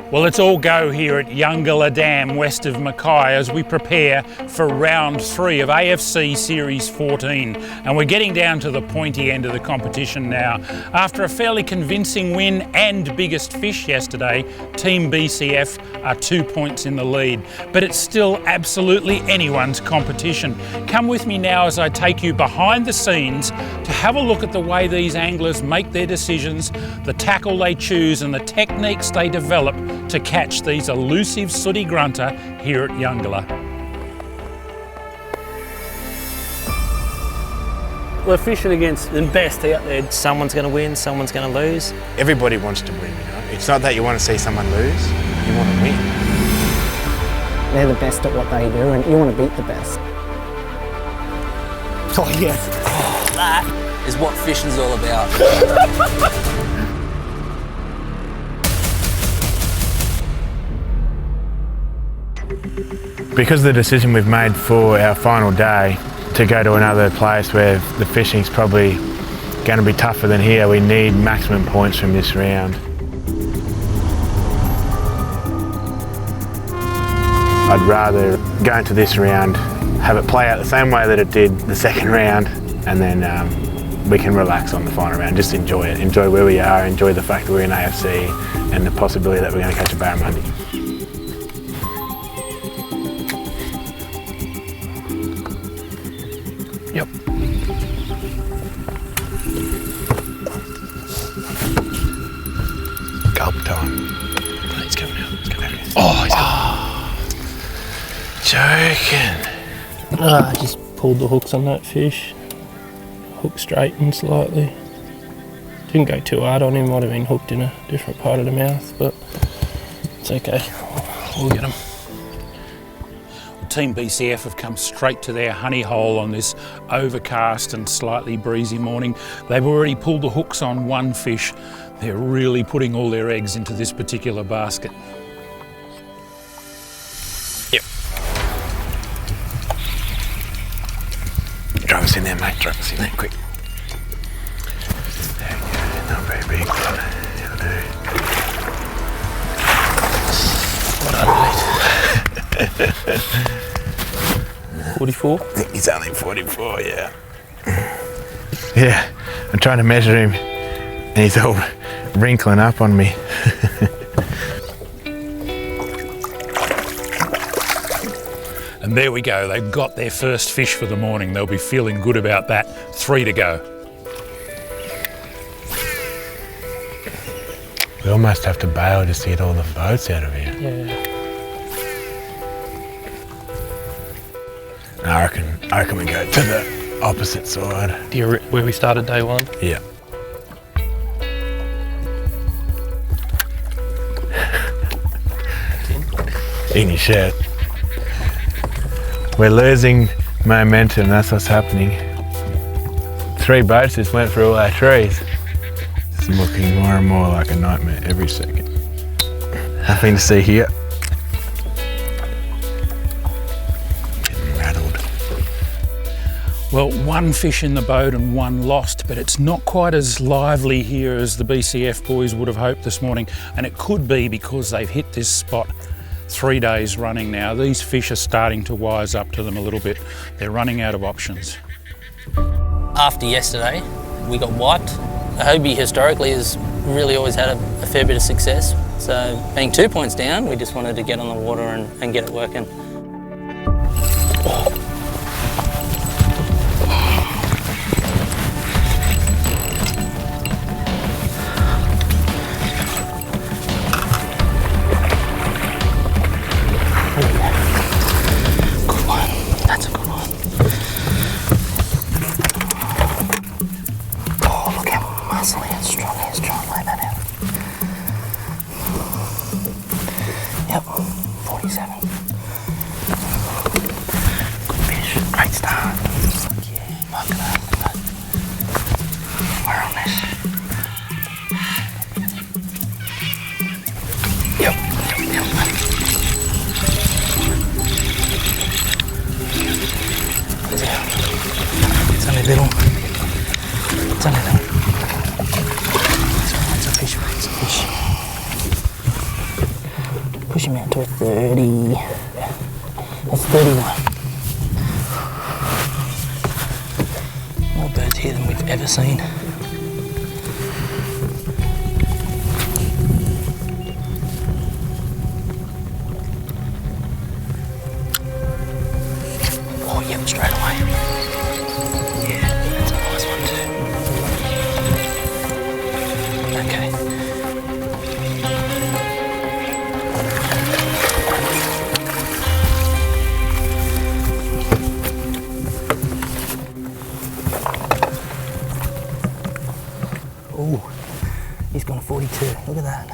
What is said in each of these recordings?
Well, it's all go here at Yungala Dam west of Mackay as we prepare for round 3 of AFC Series 14, and we're getting down to the pointy end of the competition now. After a fairly convincing win and biggest fish yesterday, Team BCF are 2 points in the lead, but it's still absolutely anyone's competition. Come with me now as I take you behind the scenes to have a look at the way these anglers make their decisions, the tackle they choose and the techniques they develop to catch these elusive sooty grunter here at Yungala. We're fishing against the best out there. Someone's going to win, someone's going to lose. Everybody wants to win, you know. It's not that you want to see someone lose, you want to win. They're the best at what they do and you want to beat the best. Oh yeah. Oh, that is what fishing's all about. Because of the decision we've made for our final day to go to another place where the fishing's probably going to be tougher than here, we need maximum points from this round. I'd rather go into this round, have it play out the same way that it did the second round, and then we can relax on the final round, just enjoy it, enjoy where we are, enjoy the fact that we're in AFC and the possibility that we're going to catch a barramundi. Yep. Gulp time. He's coming out. He's coming out. Oh, he's joking. I just pulled the hooks on that fish. Hook straightened slightly. Didn't go too hard on him. Might have been hooked in a different part of the mouth, but it's okay. We'll get him. Team BCF have come straight to their honey hole on this overcast and slightly breezy morning. They've already pulled the hooks on one fish. They're really putting all their eggs into this particular basket. Yep. Drop us in there, mate. Drop us in there, quick. There you go. Not very big, but it'll do. What I 44? I think he's only 44, yeah. Yeah, I'm trying to measure him and he's all wrinkling up on me. And there we go, they've got their first fish for the morning. They'll be feeling good about that. 3 to go. We almost have to bail just to get all the boats out of here. Yeah. I reckon we go to the opposite side. Where we started day 1? Yeah. In your shirt. We're losing momentum, that's what's happening. 3 boats just went through all our trees. It's looking more and more like a nightmare every second. Nothing to see here. Well, 1 fish in the boat and 1 lost, but it's not quite as lively here as the BCF boys would have hoped this morning, and it could be because they've hit this spot 3 days running now. These fish are starting to wise up to them a little bit. They're running out of options. After yesterday, we got wiped. Hobie historically has really always had a fair bit of success. So being 2 points down, we just wanted to get on the water and get it working. Yep, 47. Good fish, great start. Yeah, marking up. We're on this. Yep. It's only little. It's only little. It's a fish, mate. It's a fish. Push him out to a 30. That's 31. More birds here than we've ever seen. Oh, yep, straight away. Yeah, that's a nice one too. Okay. Oh, he's gone 42. Look at that.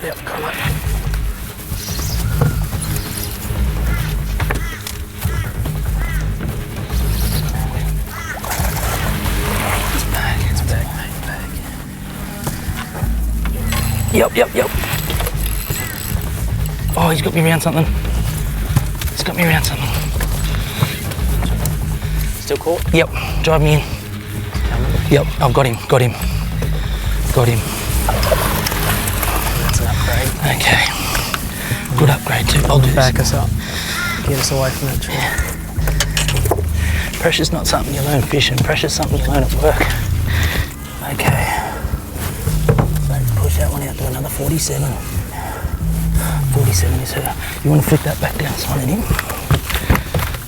Yep, come on. Yep. Oh, he's got me around something. Still caught? Yep, drive me in. Yep, I've got him. That's an upgrade. Okay. Good upgrade too. I'll do Back this. us up. Get us away from that tree. Pressure's not something you learn fishing. Pressure's something you learn at work. Okay. So push that one out to another 47. 47 is her. You want to flick that back down so him?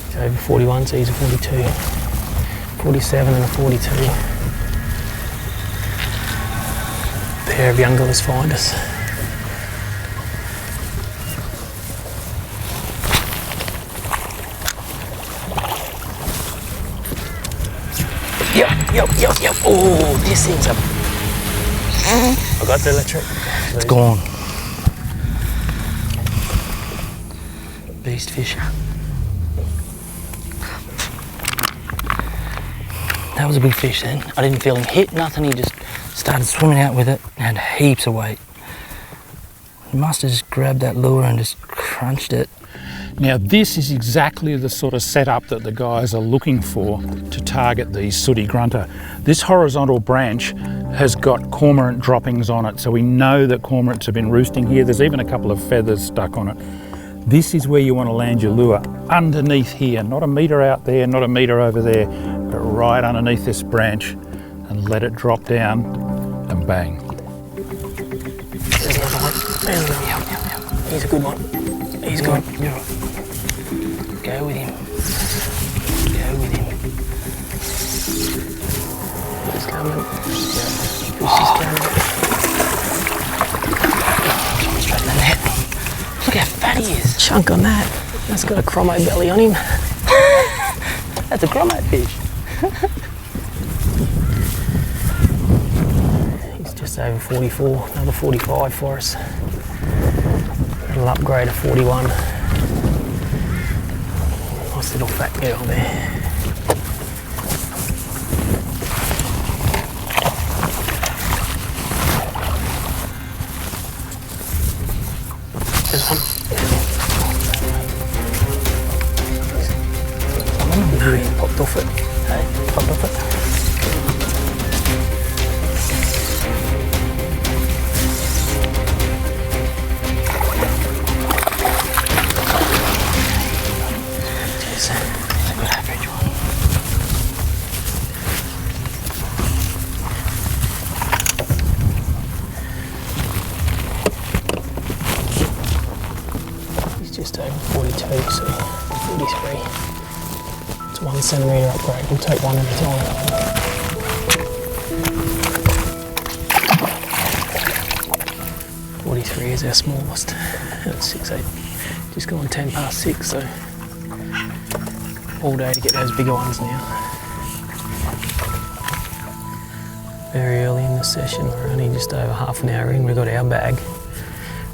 He's over 41, so he's a 42. 47 and a 42. Pair of younglers find us. Yep. Oh, this thing's a... I got the electric. It's gone. Beast fish. That was a big fish then. I didn't feel him hit, nothing. He just started swimming out with it and had heaps of weight. He must have just grabbed that lure and just crunched it. Now this is exactly the sort of setup that the guys are looking for to target these sooty grunter. This horizontal branch has got cormorant droppings on it, so we know that cormorants have been roosting here. There's even a couple of feathers stuck on it. This is where you want to land your lure, underneath here, not a metre out there, not a metre over there, but right underneath this branch, and let it drop down and bang. There's another one. Yep. He's a good one. He's good. You're right. Go with him. He's coming. Straight in the net. Look how fat he is. Chunk on that. That's got a chromo belly on him. That's a grommet fish. He's just over 44. Another 45 for us. Little upgrade of 41. Nice little fat girl there. There's one. No, he popped off it. Hey, popped off it. That's a good average one. He's just over 42, so 43. It's 1 centimetre upgrade. We'll take one at a time. .43 is our smallest. That's 6'8". Just gone 10 past 6, so all day to get those bigger ones now. Very early in the session, we're only just over half an hour in. We got our bag.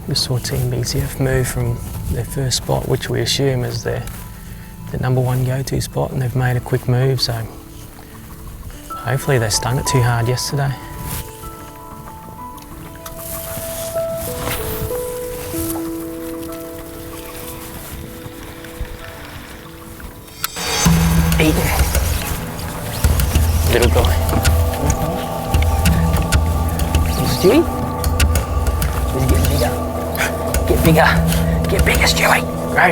We saw Team BCF move from their first spot, which we assume is their number one go-to spot, and they've made a quick move, so hopefully they stung it too hard yesterday. Eaten. Little guy. Stewie? He's getting bigger. Get bigger. Get bigger, Stewie. Grow.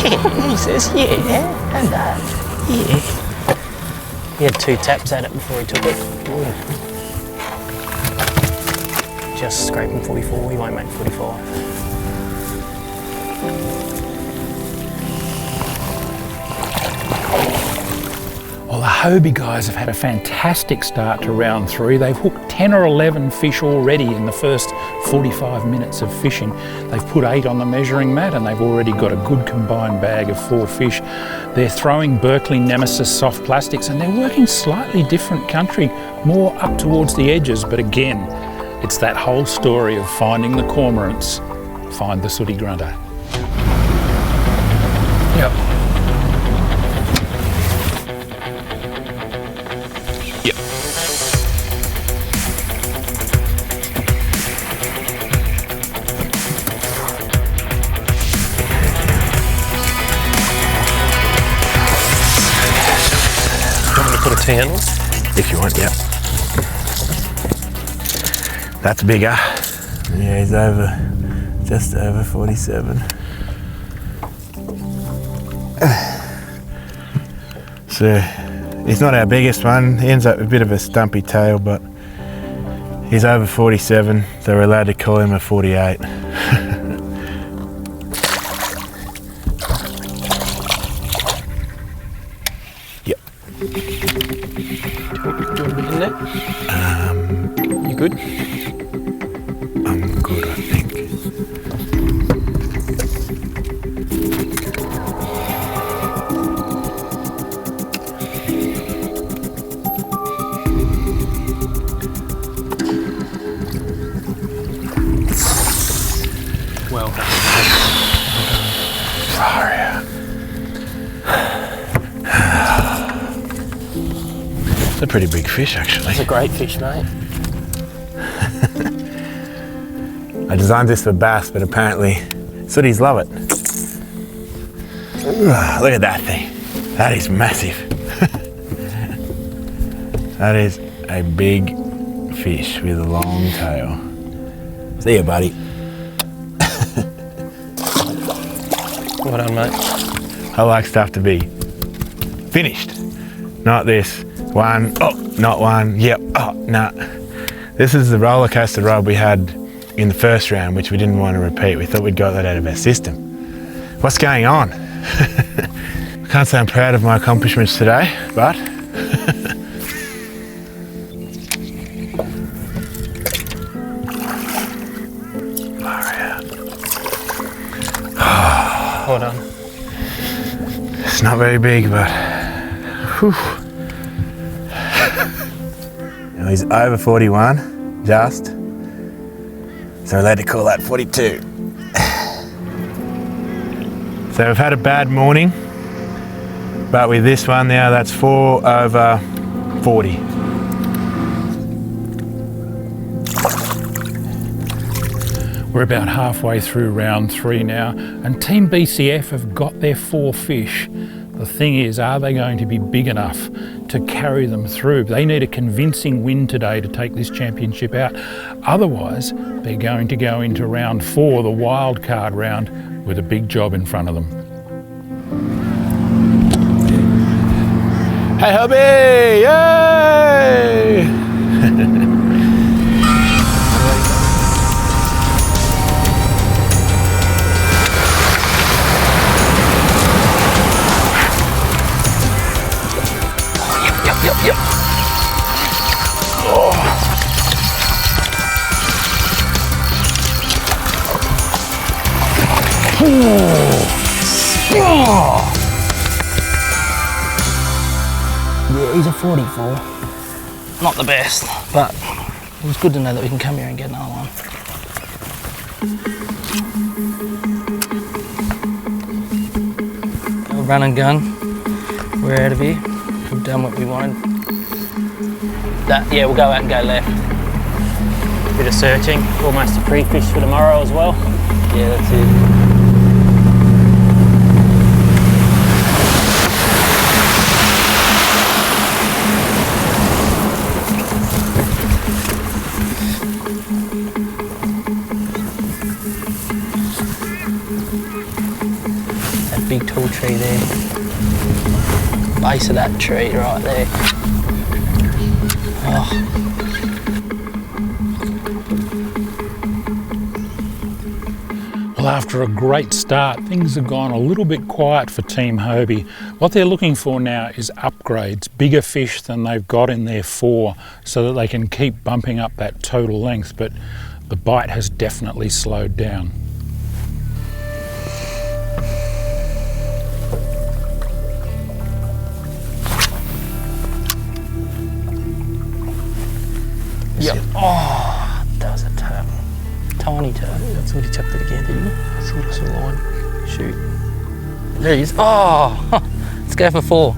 Yeah, he says, yeah. And that. Yeah. He had 2 taps at it before he took it. Ooh. Just scraping 44, he won't make 45. Well, the Hobie guys have had a fantastic start to round 3. They've hooked 10 or 11 fish already in the first 45 minutes of fishing. They've put 8 on the measuring mat and they've already got a good combined bag of 4 fish. They're throwing Berkeley Nemesis soft plastics and they're working slightly different country, more up towards the edges, but again, it's that whole story of finding the cormorants, find the sooty grunter. Yep. Yep. You want me to put a 10 on? If you want, yep. That's bigger. Yeah, he's just over 47. So, he's not our biggest one. He ends up with a bit of a stumpy tail, but he's over 47, so we're allowed to call him a 48. Yep. In there? You good? I'm good, I think. Well done. Sorry. It's a pretty big fish, actually. It's a great fish, mate. I designed this for bass, but apparently sooties love it. Look at that thing. That is massive. That is a big fish with a long tail. See ya, buddy. Well done, mate. I like stuff to be finished. Not this. One, oh, not one, yep, oh, nah. This is the roller coaster rod we had in the first round, which we didn't want to repeat. We thought we'd got that out of our system. What's going on? I can't say I'm proud of my accomplishments today, but Well done. it's not very big, but whew. Now he's over 41, just. So we're allowed to call that 42. So we've had a bad morning, but with this one now, that's 4 over 40. We're about halfway through round 3 now, and Team BCF have got their 4 fish. The thing is, are they going to be big enough to carry them through? They need a convincing win today to take this championship out. Otherwise, they're going to go into round 4, the wild card round, with a big job in front of them. Hey, Hobie! Yay! Yep. Oh. Yeah, he's a 44. Not the best, but it was good to know that we can come here and get another one. Run and gun. We're out of here. We've done what we wanted. Yeah, we'll go out and go left. Bit of searching, almost a pre-fish for tomorrow as well. Yeah, that's it. little tree there. Base of that tree right there. Oh. Well, after a great start, things have gone a little bit quiet for Team Hobie. What they're looking for now is upgrades, bigger fish than they've got in their 4, so that they can keep bumping up that total length, but the bite has definitely slowed down. Yep. Oh, that was a tail. Tiny tail. I thought he chucked it again, didn't he? I thought I saw a line. Shoot. There he is. Oh, let's go for 4.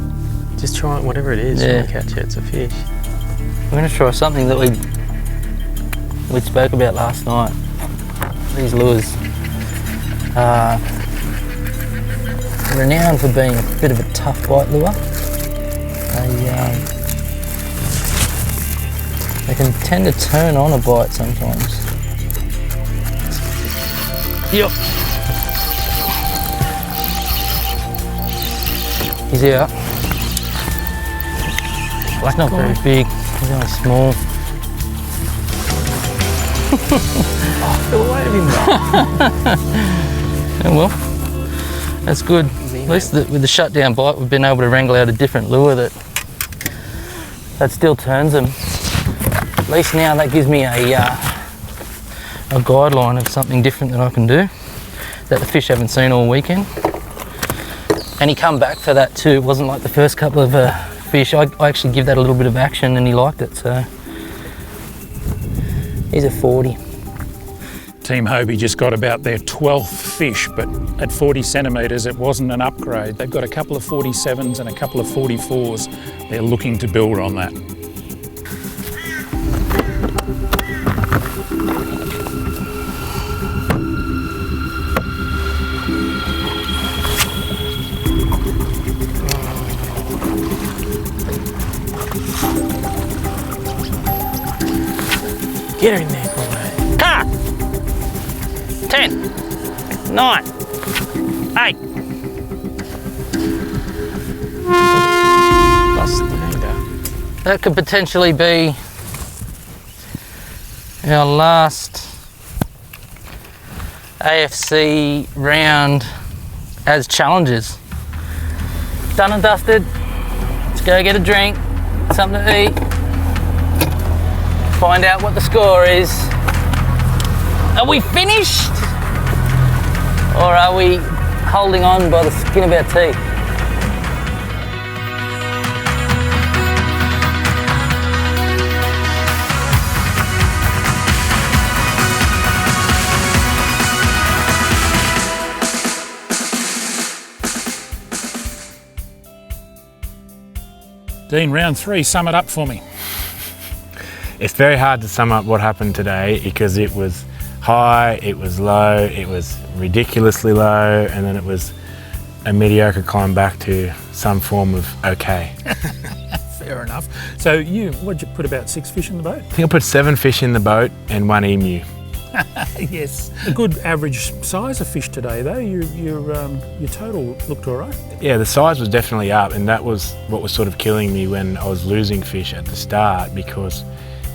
Just try it, whatever it is, Yeah. try and catch it, it's a fish. We're going to try something that we spoke about last night. These lures are renowned for being a bit of a tough bite lure. They can tend to turn on a bite sometimes. Yep. He's out. He's not very big, he's only small. Fell away of him. Oh well, that's good. At least with the shutdown bite, we've been able to wrangle out a different lure that still turns them. At least now that gives me a guideline of something different that I can do that the fish haven't seen all weekend. And he come back for that too. It wasn't like the first couple of fish. I actually give that a little bit of action and he liked it, so he's a 40. Team Hobie just got about their 12th fish, but at 40 centimetres it wasn't an upgrade. They've got a couple of 47s and a couple of 44s. They're looking to build on that. Get her in there, Conrad. Car! 10, 9, 8. Plus the hanger. That could potentially be our last AFC round as challenges. Done and dusted. Let's go get a drink, something to eat, find out what the score is. Are we finished? Or are we holding on by the skin of our teeth? Dean, round 3, sum it up for me. It's very hard to sum up what happened today because it was high, it was low, it was ridiculously low, and then it was a mediocre climb back to some form of okay. Fair enough. So what'd you put, about 6 fish in the boat? I think I put 7 fish in the boat and 1 emu. Yes. A good average size of fish today though. Your total looked all right. Yeah, the size was definitely up, and that was what was sort of killing me when I was losing fish at the start, because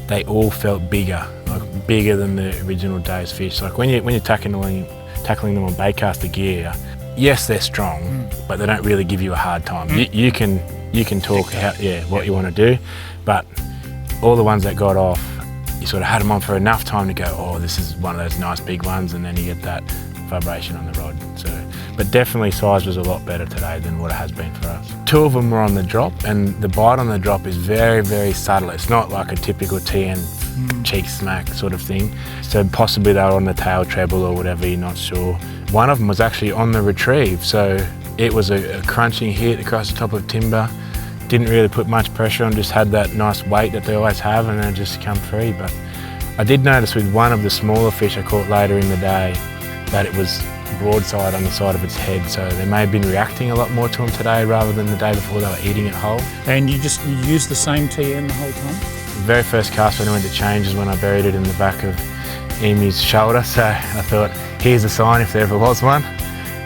they all felt bigger, like bigger than the original day's fish. Like when you're tackling them on baitcaster gear, yes, they're strong, but they don't really give you a hard time. You can talk what you want to do, but all the ones that got off, you sort of had them on for enough time to go, oh, this is one of those nice big ones, and then you get that vibration on the rod. So, but definitely size was a lot better today than what it has been for us. 2 of them were on the drop, and the bite on the drop is very, very subtle. It's not like a typical TN cheek smack sort of thing. So possibly they were on the tail treble or whatever, you're not sure. One of them was actually on the retrieve, so it was a crunching hit across the top of timber. Didn't really put much pressure on, just had that nice weight that they always have, and then it just come free. But I did notice with one of the smaller fish I caught later in the day that it was broadside on the side of its head, so they may have been reacting a lot more to them today rather than the day before they were eating it whole. And you used the same TN the whole time? The very first cast when I went to change is when I buried it in the back of Emu's shoulder, so I thought, here's a sign if there ever was one.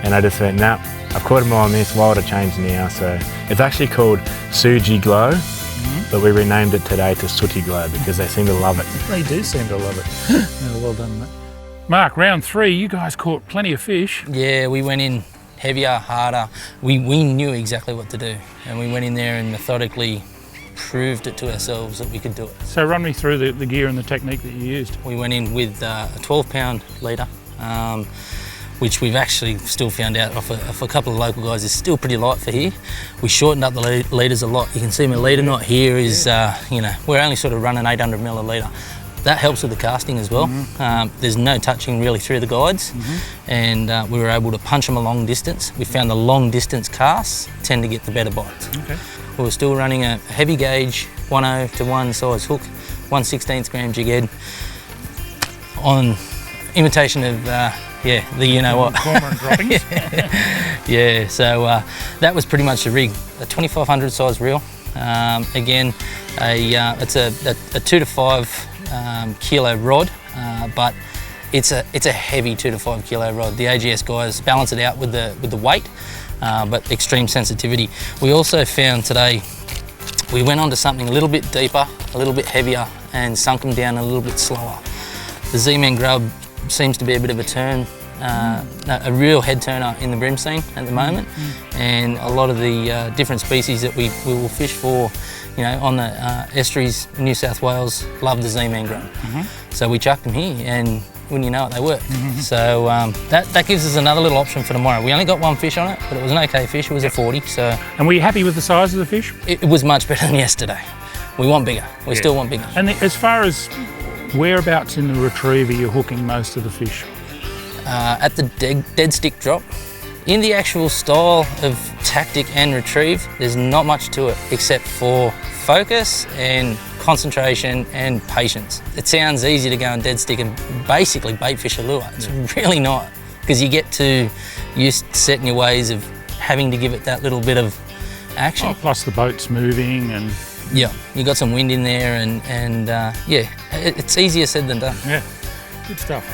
And I just went, nah, I've caught them on this, why would I change now? So it's actually called Suji Glow, but we renamed it today to Sooty Glow because they seem to love it. They do seem to love it. Yeah, well done, mate. Mark, round 3, you guys caught plenty of fish. Yeah, we went in heavier, harder. We knew exactly what to do, and we went in there and methodically proved it to ourselves that we could do it. So run me through the gear and the technique that you used. We went in with a 12-pound leader, which we've actually still found out off a couple of local guys is still pretty light for here. We shortened up the leaders a lot. You can see my leader knot here is, you know, we're only sort of running 800 mil a leader. That helps with the casting as well. There's no touching really through the guides, and we were able to punch them a long distance. We found the long distance casts tend to get the better bites. Okay. We were still running a heavy gauge 1/0 to 1 size hook, 1/16 gram jig head on imitation of the you know what. Cormorant droppings. Yeah, so that was pretty much the rig. A 2500 size reel. Again, it's a 2 to 5 kilo rod, but it's a heavy 2 to 5 kilo rod. The AGS guys balance it out with the weight, but extreme sensitivity. We also found today, we went on to something a little bit deeper, a little bit heavier, and sunk them down a little bit slower. The Z-Man grub seems to be a bit of a turn, a real head turner in the brim scene at the moment, and a lot of the different species that we will fish for, you know, on the estuaries in New South Wales love the Z-Man grub. So we chucked them here, and when you know it, they work. So that gives us another little option for tomorrow. We only got 1 fish on it, but it was an okay fish. It was a 40. So. And were you happy with the size of the fish? It was much better than yesterday. We want bigger. We still want bigger. And as far as whereabouts in the retrieve are you hooking most of the fish? At the dead stick drop. In the actual style of tactic and retrieve, there's not much to it except for focus and concentration and patience. It sounds easy to go on dead stick and basically bait fish a lure. It's really not, because you get too used to setting your ways of having to give it that little bit of action. Oh, plus the boat's moving and... Yeah, you got some wind in there and yeah, it's easier said than done. Yeah, good stuff.